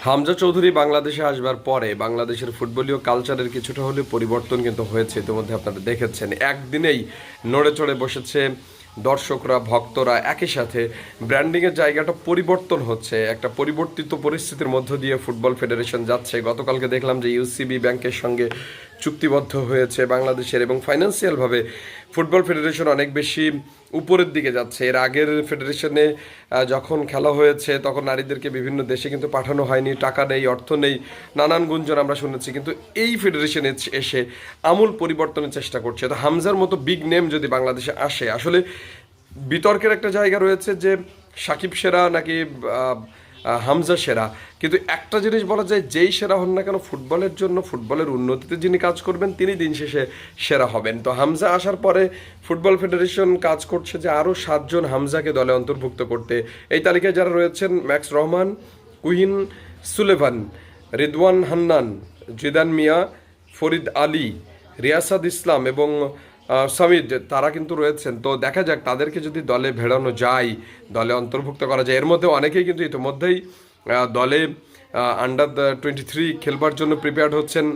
হামজা চৌধুরী বাংলাদেশে আসবার পরে বাংলাদেশের ফুটবলীয় কালচারের কিছুটা হলেও পরিবর্তন কিন্তু হয়েছে। ইতিমধ্যে আপনারা দেখেছেন, একদিনেই নড়ে চড়ে বসেছে দর্শকরা, ভক্তরা একই সাথে। ব্র্যান্ডিংয়ের জায়গাটা পরিবর্তন হচ্ছে, একটা পরিবর্তিত পরিস্থিতির মধ্য দিয়ে ফুটবল ফেডারেশন যাচ্ছে। গতকালকে দেখলাম যে ইউসিবি ব্যাংকের সঙ্গে চুক্তিবদ্ধ হয়েছে বাংলাদেশের, এবং ফাইন্যান্সিয়ালভাবে ফুটবল ফেডারেশন অনেক বেশি উপরের দিকে যাচ্ছে। এর আগের ফেডারেশনে যখন খেলা হয়েছে তখন নারীদেরকে বিভিন্ন দেশে কিন্তু পাঠানো হয়নি, টাকা নেই, অর্থ নেই, নানান গুঞ্জন আমরা শুনেছি। কিন্তু এই ফেডারেশনে এসে আমূল পরিবর্তনের চেষ্টা করছে। তো হামজার মতো বিগ নেম যদি বাংলাদেশে আসে, আসলে বিতর্কের একটা জায়গা রয়েছে যে সাকিব সেরা নাকি হামজা সেরা। কিন্তু একটা জিনিস বলা যায়, যেই সেরা হন না কেন, ফুটবলের জন্য, ফুটবলের উন্নতিতে যিনি কাজ করবেন তিনি দিন শেষে সেরা হবেন। তো হামজা আসার পরে ফুটবল ফেডারেশন কাজ করছে যে আরও 7 জন হামজাকে দলে অন্তর্ভুক্ত করতে। এই তালিকায় যারা রয়েছেন: Max Rahman, Quinn Sullivan, Ridwan Hannan, Zidan Mia, Farid Ali, Riasat Islam এবং সামিদ, তারা কিন্তু রয়েছেন। তো দেখা যাক তাদেরকে যদি দলে ভেড়ানো যায়, দলে অন্তর্ভুক্ত করা যায়। এর মধ্যে অনেকেই কিন্তু ইতিমধ্যেই দলে আন্ডার 23 খেলবার জন্য প্রিপেয়ার্ড হচ্ছেন।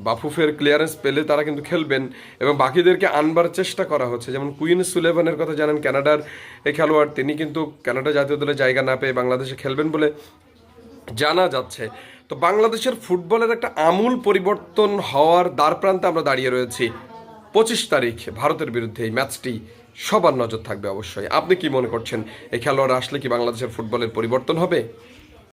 বাফুফের ক্লিয়ারেন্স পেলে তারা কিন্তু খেলবেন, এবং বাকিদেরকে আনবার চেষ্টা করা হচ্ছে। যেমন কুইন সুলেভানের কথা জানেন, কানাডার এই খেলোয়াড়, তিনি কিন্তু কানাডা জাতীয় দলে জায়গা না পেয়ে বাংলাদেশে খেলবেন বলে জানা যাচ্ছে। তো বাংলাদেশের ফুটবলের একটা আমূল পরিবর্তন হওয়ার দ্বারপ্রান্তে আমরা দাঁড়িয়ে রয়েছি। 25 তারিখ ভারতের বিরুদ্ধে এই ম্যাচটি সবার নজর থাকবে অবশ্যই। আপনি কি মনে করছেন, এই খেলোয়াড় আসলে কি বাংলাদেশের ফুটবলের পরিবর্তন হবে?